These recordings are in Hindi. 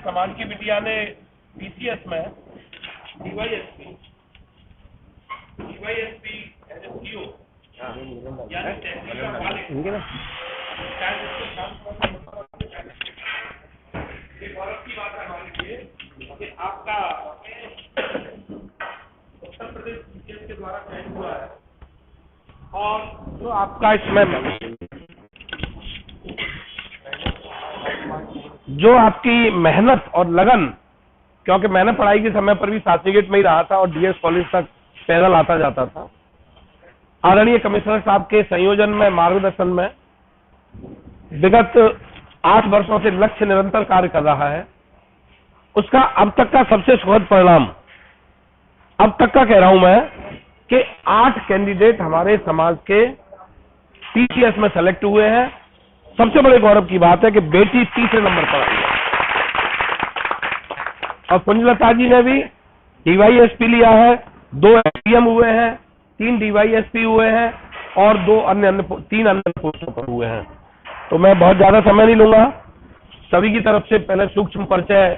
समाज की बिटिया ने बीसीएस में डीवाईएसपी एसएसपीओ यानी गौरव की बात है हमारे लिए कि आपका उत्तर प्रदेश बीसीएस के द्वारा चयन हुआ है और जो आपका इसमें जो आपकी मेहनत और लगन, क्योंकि मैंने पढ़ाई के समय पर भी शास्त्री गेट में ही रहा था और डीएस कॉलेज तक पैदल आता जाता था। आदरणीय कमिश्नर साहब के संयोजन में, मार्गदर्शन में विगत 8 वर्षों से लक्ष्य निरंतर कार्य कर रहा है। उसका अब तक का सबसे सुखद परिणाम, अब तक का कह रहा हूं मैं, कि 8 कैंडिडेट हमारे समाज के पीसीएस में सेलेक्ट हुए हैं। सबसे बड़े गौरव की बात है कि बेटी तीसरे नंबर पर आई है और कुंजलता जी ने भी डीवाईएसपी लिया है, 2 एसडीएम हुए हैं, 3 डीवाईएसपी हुए हैं और 3 अन्य पोस्टों पर हुए हैं। तो मैं बहुत ज्यादा समय नहीं लूंगा। सभी की तरफ से पहले सूक्ष्म परिचय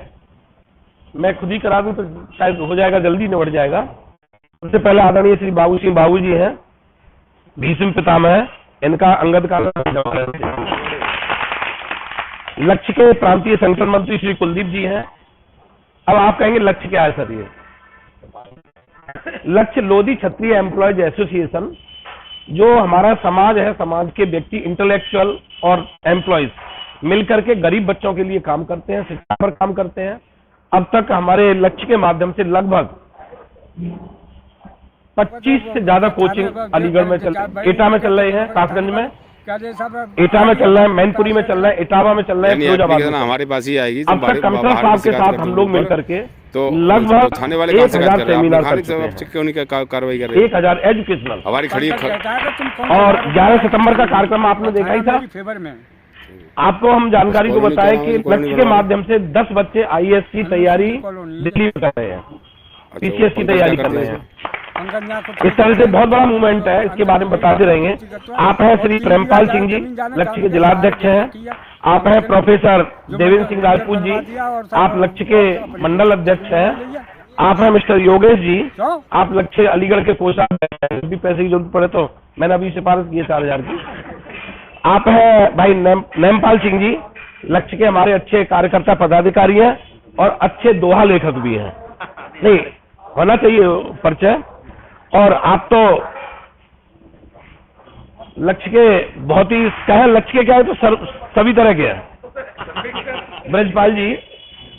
मैं खुद ही करा दूं तो शायद हो जाएगा, जल्दी निबट जाएगा। सबसे पहले आदरणीय श्री बाबू सिंह बाबू जी हैं, भीष्म पितामह, इनका अंगद का लक्ष्य के प्रांतीय संगठन मंत्री श्री कुलदीप जी हैं। अब आप कहेंगे लक्ष्य क्या है सर? ये लक्ष्य लोधी क्षत्रिय एम्प्लॉयज एसोसिएशन, जो हमारा समाज है, समाज के व्यक्ति, इंटेलेक्चुअल और एम्प्लॉयज मिलकर के गरीब बच्चों के लिए काम करते हैं, शिक्षा पर काम करते हैं। अब तक हमारे लक्ष्य के माध्यम से लगभग 25 से ज्यादा कोचिंग अलीगढ़ में एटा में चल रहे हैं, कासगंज में एटा में चल रहा है, मैनपुरी में चल रहा है, इटावा में चल रहा है, फिरोजाबाद में हमारे पास ही आएगी। अब तक कमिश्नर साहब के साथ हम लोग मिलकर के तो लगभग थाने वाले 1000 सेमिनार क्यों नहीं कार्रवाई कर रहे? 1000 एजुकेशनल हमारी खड़ी और 11 सितंबर का कार्यक्रम आपने देखा ही था। आपको हम जानकारी को बताएं कि लक्ष्य के माध्यम से 10 बच्चे आईएएस की तैयारी दिल्ली में कर रहे हैं, पीसीएस की तैयारी कर रहे हैं। इस तरह से बहुत बड़ा मूवमेंट है, इसके बारे में बताते रहेंगे। आप हैं श्री प्रेमपाल सिंह जी, लक्ष्य के जिलाध्यक्ष हैं। आप हैं प्रोफेसर देवेंद्र सिंह राजपूत जी, आप लक्ष्य के मंडल अध्यक्ष हैं। आप हैं मिस्टर योगेश जी, आप लक्ष्य अलीगढ़ के कोषाध्यक्ष हैं। भी पैसे की जरूरत पड़े तो मैंने अभी सिफारिश की है 4000 की। आप हैं भाई नेमपाल सिंह जी, लक्ष्य के हमारे अच्छे कार्यकर्ता पदाधिकारी हैं और अच्छे दोहा लेखक भी हैं। नहीं होना चाहिए परिचय। और आप तो लक्ष्य के बहुत ही कहें, लक्ष्य के क्या है तो सभी तरह के हैं। ब्रजपाल जी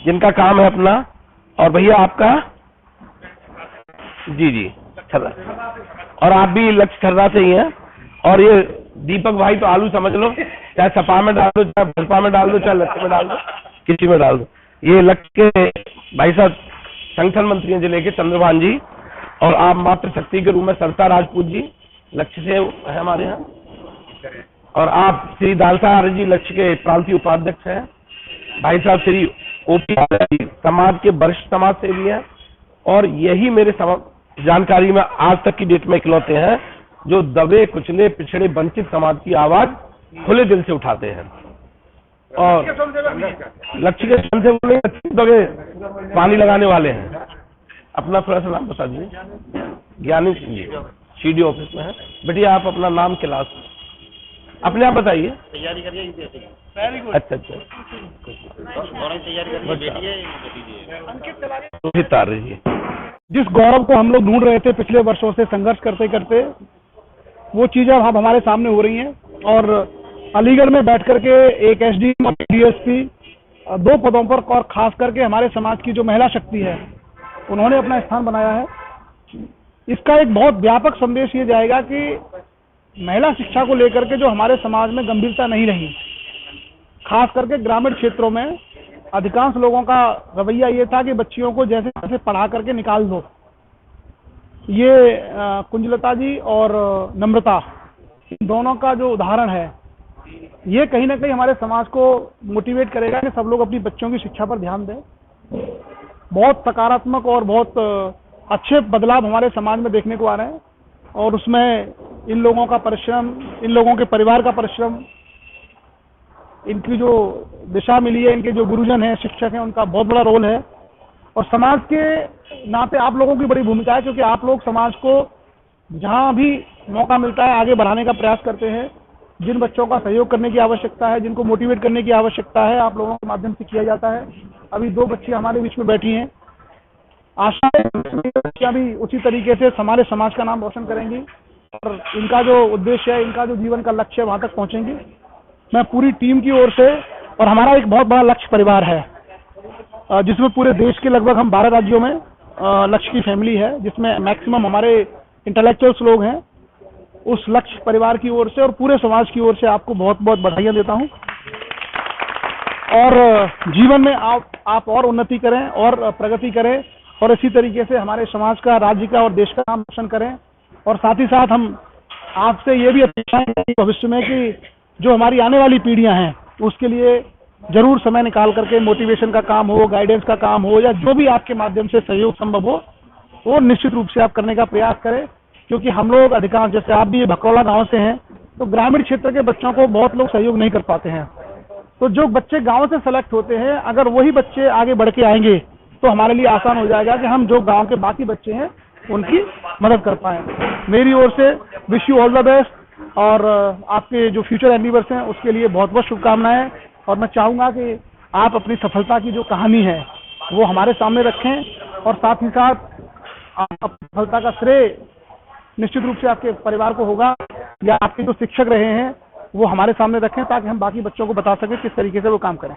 जिनका काम है अपना, और भैया आपका जी छर्रा, और आप भी लक्ष्य छर्रा से ही हैं। और ये दीपक भाई तो आलू समझ लो, चाहे सपा में डाल दो, चाहे भाजपा में डाल दो, चाहे लक्ष्य में डाल दो, किसी में डाल दो। ये लक्ष्य के भाई साहब संगठन मंत्री हैं जिले के चंद्रभान जी, और आप मातृशक्ति के रूप में सरता राजपूत जी लक्ष्य से है हमारे यहाँ, और आप श्री दालसा आर्य जी लक्ष्य के प्रांतीय उपाध्यक्ष हैं। भाई साहब श्री ओपी समाज के वरिष्ठ समाज सेवी हैं, और यही मेरे जानकारी में आज तक की डेट में इकलौते हैं जो दबे कुचले पिछड़े वंचित समाज की आवाज खुले दिल से उठाते हैं। और लक्ष्य के सन से बोले पानी लगाने वाले हैं। अपना थोड़ा सा नाम बता दीजिए। ज्ञानी सिंह जी सीडी ऑफिस में है। बेटिया आप अपना नाम, क्लास अपने आप बताइए। तैयारी करिए। अच्छा रोहित तारे जी, जिस गौरव को हम लोग ढूंढ रहे थे पिछले वर्षों से संघर्ष करते करते, वो चीजें अब हमारे सामने हो रही हैं। और अलीगढ़ में बैठ करके एक एसडीएम और डीएसपी 2 पदों पर, और खास करके हमारे समाज की जो महिला शक्ति है उन्होंने अपना स्थान बनाया है। इसका एक बहुत व्यापक संदेश ये जाएगा कि महिला शिक्षा को लेकर के जो हमारे समाज में गंभीरता नहीं रही, खास करके ग्रामीण क्षेत्रों में अधिकांश लोगों का रवैया ये था कि बच्चियों को जैसे तैसे पढ़ा करके निकाल दो। ये कुंजलता जी और नम्रता दोनों का जो उदाहरण है, ये कहीं ना कहीं हमारे समाज को मोटिवेट करेगा कि सब लोग अपनी बच्चों की शिक्षा पर ध्यान दें। बहुत सकारात्मक और बहुत अच्छे बदलाव हमारे समाज में देखने को आ रहे हैं, और उसमें इन लोगों का परिश्रम, इन लोगों के परिवार का परिश्रम इनकी जो दिशा मिली है, इनके जो गुरुजन हैं, शिक्षक हैं, उनका बहुत बड़ा रोल है। और समाज के नाते आप लोगों की बड़ी भूमिका है, क्योंकि आप लोग समाज को जहां भी मौका मिलता है आगे बढ़ाने का प्रयास करते हैं। जिन बच्चों का सहयोग करने की आवश्यकता है, जिनको मोटिवेट करने की आवश्यकता है, आप लोगों के माध्यम से किया जाता है। अभी 2 बच्ची हमारे बीच में बैठी हैं, आशा है बच्चियां भी उसी तरीके से हमारे समाज का नाम रोशन करेंगी और इनका जो उद्देश्य है, इनका जो जीवन का लक्ष्य है, वहां तक पहुंचेंगी। मैं पूरी टीम की ओर से, और हमारा एक बहुत बड़ा लक्ष्य परिवार है, जिसमें पूरे देश के लगभग हम 12 राज्यों में लक्ष्य की फैमिली है, जिसमें मैक्सिमम हमारे इंटेलेक्चुअल्स लोग हैं। उस लक्ष्य परिवार की ओर से और पूरे समाज की ओर से आपको बहुत बहुत बधाइयां देता हूं। और जीवन में आप और उन्नति करें और प्रगति करें और इसी तरीके से हमारे समाज का, राज्य का और देश का नाम रोशन करें। और साथ ही साथ हम आपसे ये भी अपेक्षा है भविष्य में कि जो हमारी आने वाली पीढ़ियां हैं, उसके लिए जरूर समय निकाल करके मोटिवेशन का काम हो, गाइडेंस का काम हो, या जो भी आपके माध्यम से सहयोग संभव हो, वो निश्चित रूप से आप करने का प्रयास करें। क्योंकि हम लोग अधिकांश, जैसे आप भी भकरौला गांव से हैं, तो ग्रामीण क्षेत्र के बच्चों को बहुत लोग सहयोग नहीं कर पाते हैं। तो जो बच्चे गांव से सेलेक्ट होते हैं, अगर वही बच्चे आगे बढ़ के आएंगे तो हमारे लिए आसान हो जाएगा कि हम जो गांव के बाकी बच्चे हैं उनकी मदद कर पाएं। मेरी ओर से wish you all the best, और आपके जो फ्यूचर एंडीवर्स हैं उसके लिए बहुत बहुत शुभकामनाएं। और मैं चाहूंगा कि आप अपनी सफलता की जो कहानी है वो हमारे सामने रखें, और साथ ही साथ आप सफलता का श्रेय निश्चित रूप से आपके परिवार को होगा, या आपके जो शिक्षक रहे हैं वो हमारे सामने रखें, ताकि हम बाकी बच्चों को बता सकें किस तरीके से वो काम करें।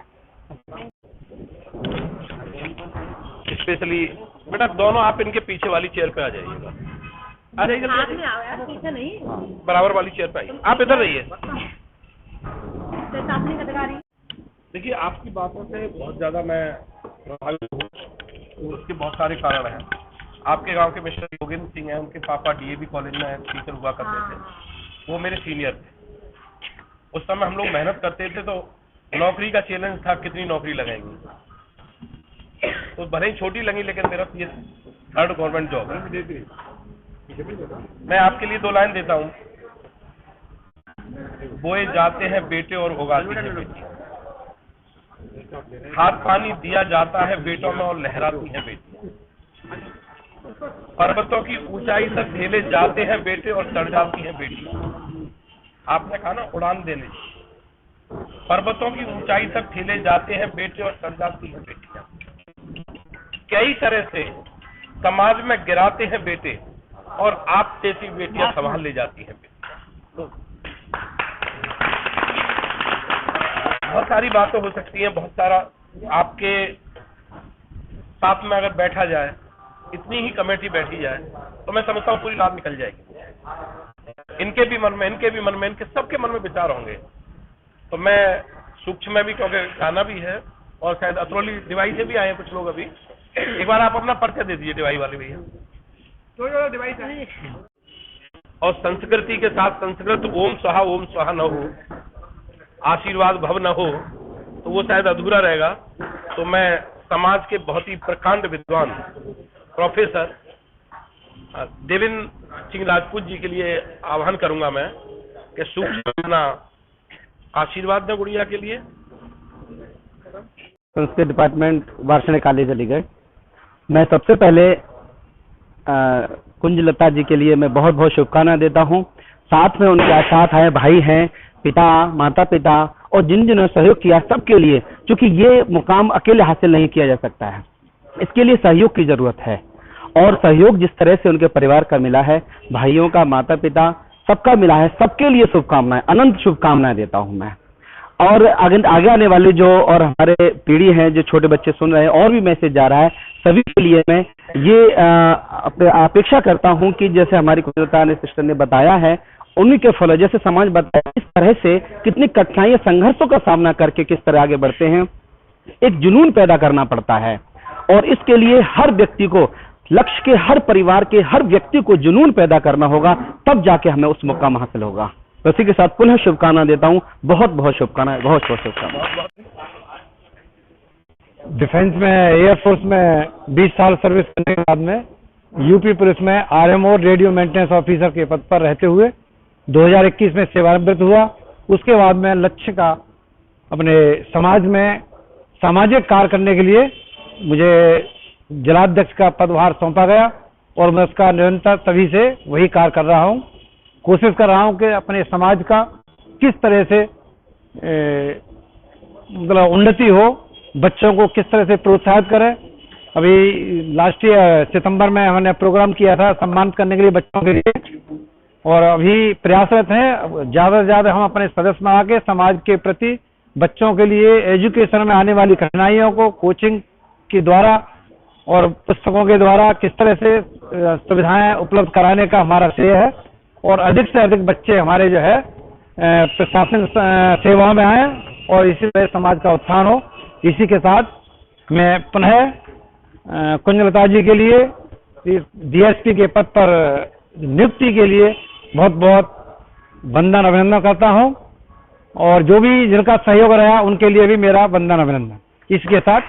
स्पेशली बेटा दोनों आप इनके पीछे वाली चेयर पे आ जाइएगा, आ जाइए हाथ में आओ यार, पीछे नहीं। बराबर वाली चेयर पे आइए, आप इधर रहिए। देखिए, आपकी बातों से बहुत ज्यादा मैं प्रभावित हूँ। उसके बहुत सारे कारण हैं। आपके गांव के मिस्टर योगेंद्र सिंह हैं, उनके पापा डीएवी कॉलेज में टीचर हुआ करते थे, वो मेरे सीनियर थे। उस समय हम लोग मेहनत करते थे, तो नौकरी का चैलेंज था कितनी नौकरी लगाएंगे, तो भले ही छोटी लगी, लेकिन मेरा ये 3rd गवर्नमेंट जॉब है। मैं आपके लिए 2 लाइन देता हूँ। बोए जाते हैं बेटे और उगाती है बेटी, खाद पानी दिया जाता है बेटों में और लहराती है बेटी, पर्वतों की ऊंचाई तक ढेले जाते हैं बेटे और चढ़ जाती है बेटी। आपने कहा ना उड़ान देने, पर्वतों की ऊंचाई तक ठेले जाते हैं बेटे और चढ़ जाती है बेटियां। कई तरह से समाज में गिराते हैं बेटे और आप जैसी बेटियां संभाल ले जाती हैं बेटी। बहुत सारी बातें हो सकती हैं, बहुत सारा आपके साथ में अगर बैठा जाए, इतनी ही कमेटी बैठी जाए, तो मैं समझता हूँ पूरी रात निकल जाएगी। इनके भी मन में, इनके भी मन में, इनके सबके मन में विचार होंगे। तो मैं सूक्ष्म में भी, क्योंकि गाना भी है और शायद अतरौली डिवाइस से भी आए हैं कुछ लोग अभी। एक बार आप अपना परिचय दे दीजिए डिवाइस वाले भैया। तो डिवाइस है और संस्कृति के साथ संस्कृत ओम स्वाहा न हो, आशीर्वाद भव न हो, तो वो शायद अधूरा रहेगा। तो मैं समाज के बहुत ही प्रकांड विद्वान प्रोफेसर देवेंद्र सिंह राजपूत जी के लिए आह्वान करूंगा मैं कि सूक्ष्म आशीर्वाद दें गुड़िया के लिए। Sanskrit department Varshney college Aligarh. मैं सबसे पहले कुंजलता जी के लिए मैं बहुत बहुत शुभकामनाएं देता हूं। साथ में उनके साथ आए भाई हैं, पिता, माता पिता और जिन जिन्होंने सहयोग किया, सबके लिए, क्योंकि ये मुकाम अकेले हासिल नहीं किया जा सकता है, इसके लिए सहयोग की जरूरत है। और सहयोग जिस तरह से उनके परिवार का मिला है, भाइयों का, माता पिता सबका मिला है, सबके लिए शुभकामनाएं, अनंत शुभकामनाएं देता हूं मैं। और आगे आने वाले जो और हमारे पीढ़ी हैं, जो छोटे बच्चे सुन रहे हैं, और भी मैसेज जा रहा है, सभी के लिए मैं ये अपेक्षा करता हूं कि जैसे हमारी कुंजलता ने सिस्टर ने बताया है, उन्हीं के फॉलो जैसे समाज बताया, इस तरह से कितनी कठिनाइयां, संघर्षों का सामना करके किस तरह आगे बढ़ते हैं, एक जुनून पैदा करना पड़ता है। और इसके लिए हर व्यक्ति को, लक्ष्य के हर परिवार के हर व्यक्ति को जुनून पैदा करना होगा, तब जाके हमें उस मुकाम हासिल होगा। तो इसी के साथ पुनः शुभकामना देता हूं। बहुत बहुत शुभकामनाएं, बहुत बहुत शुभकामनाएं। डिफेंस में, एयरफोर्स में 20 साल सर्विस करने के बाद में यूपी पुलिस में आरएमओ रेडियो मेंटेनेंस ऑफिसर के पद पर रहते हुए 2021 में सेवानिवृत्त हुआ। उसके बाद मैं लक्ष्य का अपने समाज में सामाजिक कार्य करने के लिए मुझे जिलाध्यक्ष का पदभार सौंपा गया और मैं उसका निरंतर तभी से वही कार्य कर रहा हूँ। कोशिश कर रहा हूँ कि अपने समाज का किस तरह से मतलब उन्नति हो, बच्चों को किस तरह से प्रोत्साहित करें। अभी लास्ट ईयर सितंबर में हमने प्रोग्राम किया था सम्मानित करने के लिए बच्चों के लिए, और अभी प्रयासरत हैं ज़्यादा से ज़्यादा हम अपने सदस्य में आके समाज के प्रति बच्चों के लिए एजुकेशन में आने वाली कठिनाइयों को कोचिंग के द्वारा और पुस्तकों के द्वारा किस तरह से सुविधाएं उपलब्ध कराने का हमारा श्रेय है, और अधिक से अधिक बच्चे हमारे जो है प्रशासनिक सेवाओं में आए और इसी तरह समाज का उत्थान हो। इसी के साथ मैं पुनः कुंजलता जी के लिए डीएसपी के पद पर नियुक्ति के लिए बहुत बहुत वंदन अभिनंदन करता हूं, और जो भी जिनका सहयोग रहा उनके लिए भी मेरा वंदन अभिनंदन। इसके साथ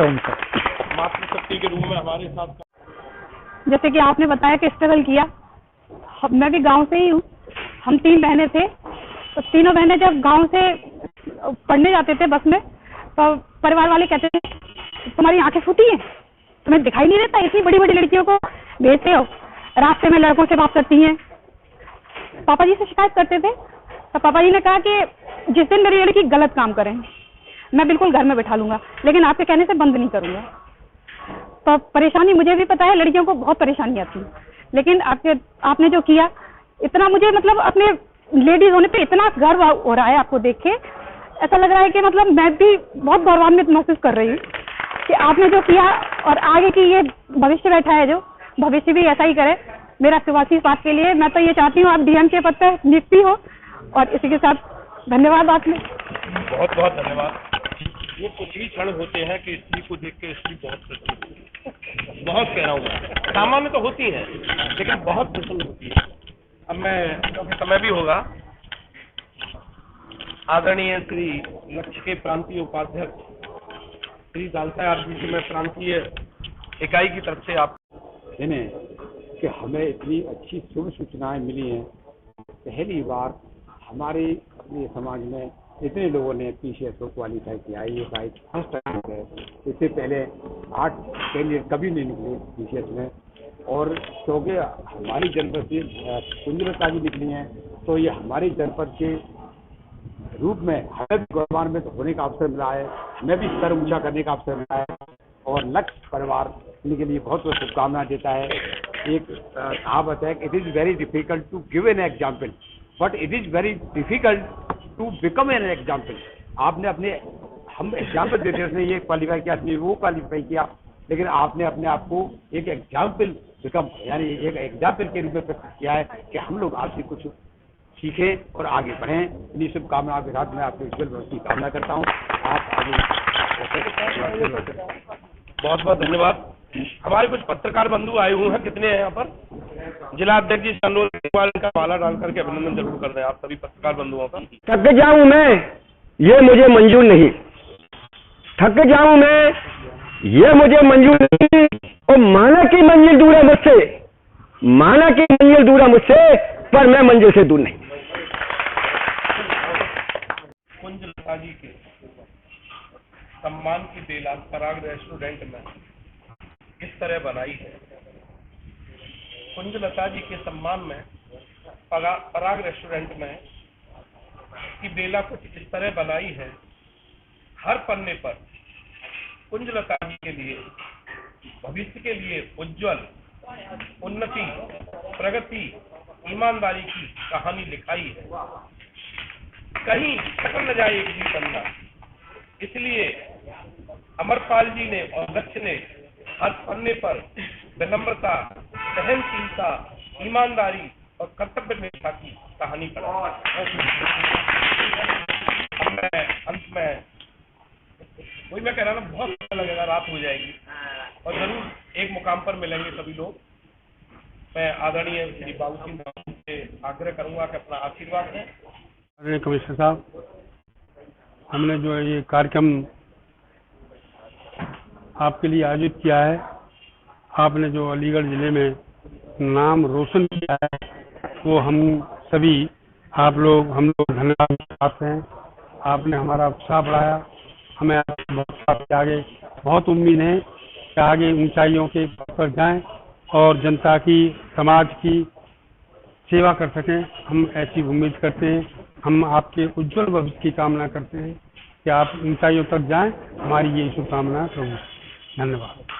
मातृशक्ति के रूप में हमारे साथ, जैसे कि आपने बताया कि स्ट्रगल किया, मैं भी गांव से ही हूँ। हम 3 बहनें थे, तो तीनों बहनें जब गांव से पढ़ने जाते थे बस में, तो परिवार वाले कहते थे तुम्हारी आंखें फूटी हैं, तुम्हें दिखाई नहीं देता, इतनी बड़ी बड़ी लड़कियों को भेजते हो, रास्ते में लड़कों से बात करती हैं। पापा जी से शिकायत करते थे, तो पापा जी ने कहा कि जिस दिन मेरी लड़की गलत काम करें मैं बिल्कुल घर में बैठा लूंगा, लेकिन आपके कहने से बंद नहीं करूंगा। तो परेशानी मुझे भी पता है, लड़कियों को बहुत परेशानी आती है, लेकिन आपने जो किया, इतना मुझे मतलब अपने लेडीज होने पे इतना गर्व हो रहा है आपको देख के। ऐसा लग रहा है कि मतलब मैं भी बहुत गौरवान्वित महसूस कर रही हूँ कि आपने जो किया, और आगे की ये भविष्य बैठा है जो भविष्य भी ऐसा ही करे। मेरा शुभाशीष इस बात के लिए मैं तो ये चाहती हूँ आप डीएम के पद पर नियुक्ति हो, और इसी के साथ धन्यवाद आपने। बहुत बहुत धन्यवाद। वो कुछ ही क्षण होते हैं कि स्त्री को देख के स्त्री बहुत प्रसन्न, बहुत कह रहा हूँ, सामान्य तो होती है लेकिन बहुत प्रसन्न होती है। अब मैं, क्योंकि समय भी होगा, आदरणीय श्री लक्ष्य के प्रांतीय उपाध्यक्ष श्री दालसाहेब जी से मैं प्रांतीय इकाई की तरफ से आप इन्हें कि हमें इतनी अच्छी शुभ सूचनाएं मिली हैं। पहली बार हमारे अपने समाज में इतने लोगों ने पीसीएस को क्वालिफाई किया, ये शायद फर्स्ट टाइम है। इससे पहले 8 कैंडिडेट कभी नहीं निकले पीसीएस में, और क्योंकि हमारी जनपद से कुंजलता जी निकली हैं, तो ये हमारे जनपद के रूप में हमें गौरवान्वित होने का अवसर मिला है, हमें भी स्तर ऊंचा करने का अवसर मिला है, और लक्ष्य परिवार इनके लिए बहुत बहुत शुभकामनाएं देता है। एक कहावत है, it is very difficult to give an example but it is very difficult to become an example. आपने अपने, हम एग्जाम्पल देते हैं, ये क्वालिफाई किया, आपने वो क्वालिफाई किया, लेकिन आपने अपने आप को एक एग्जाम्पल बिकम, यानी एक एग्जाम्पल के रूप में प्रस्तुत किया है कि हम लोग आपसे कुछ सीखें और आगे बढ़ें। इन्हीं शुभकामनाओं के साथ मैं आपके उज्जवल भविष्य की कामना करता हूँ। आप आगे बहुत बहुत धन्यवाद। हमारे कुछ पत्रकार बंधु आए हुए हैं, कितने हैं यहाँ पर? जिला अध्यक्ष जी अनुरोध का माला डाल करके अभिनंदन जरूर कर दें आप सभी पत्रकार बंधुओं का। थक जाऊं मैं, ये मुझे मंजूर नहीं, थक जाऊं मैं, ये मुझे मंजूर नहीं, और माना की मंजिल दूर है मुझसे, माना की मंजिल दूर है मुझसे, पर मैं मंजिल से दूर नहीं। कुंजलता जी के सम्मान की बेला पराग रेस्टोरेंट में इस तरह बनाई है। कुंजलता जी के सम्मान में पराग रेस्टोरेंट में की बेला कुछ इस तरह बनाई है। हर पन्ने पर कुंजलता जी के लिए, भविष्य के लिए उज्जवल, उन्नति, प्रगति, ईमानदारी की कहानी लिखाई है। कहीं छकल न जाए एक भी पन्ना। इसलिए अमरपाल जी ने और लक्ष्य ने हर पन्ने पर विनम्रता, सहनशीलता, ईमानदारी और कर्तव्य निष्ठा की कहानी पढ़ा। मैं अंत में वही मैं कह रहा था, बहुत अच्छा लगेगा, रात हो जाएगी और जरूर एक मुकाम पर मिलेंगे सभी लोग। मैं आदरणीय श्री बाबू सिंह से आग्रह करूंगा कि अपना आशीर्वाद दें। अरे कमिश्नर साहब, हमने जो ये कार्यक्रम आपके लिए आयोजित किया है, आपने जो अलीगढ़ जिले में नाम रोशन किया है, वो हम सभी, आप लोग, हम लोग धन्यवाद हैं। आपने हमारा उत्साह बढ़ाया। हमें आपसे बहुत आगे बहुत उम्मीद है कि आगे ऊंचाइयों के पर जाएं और जनता की, समाज की सेवा कर सकें। हम ऐसी उम्मीद करते हैं। हम आपके उज्जवल भविष्य की कामना करते हैं कि आप ऊंचाइयों तक जाएं। हमारी ये शुभकामना प्रभु। धन्यवाद।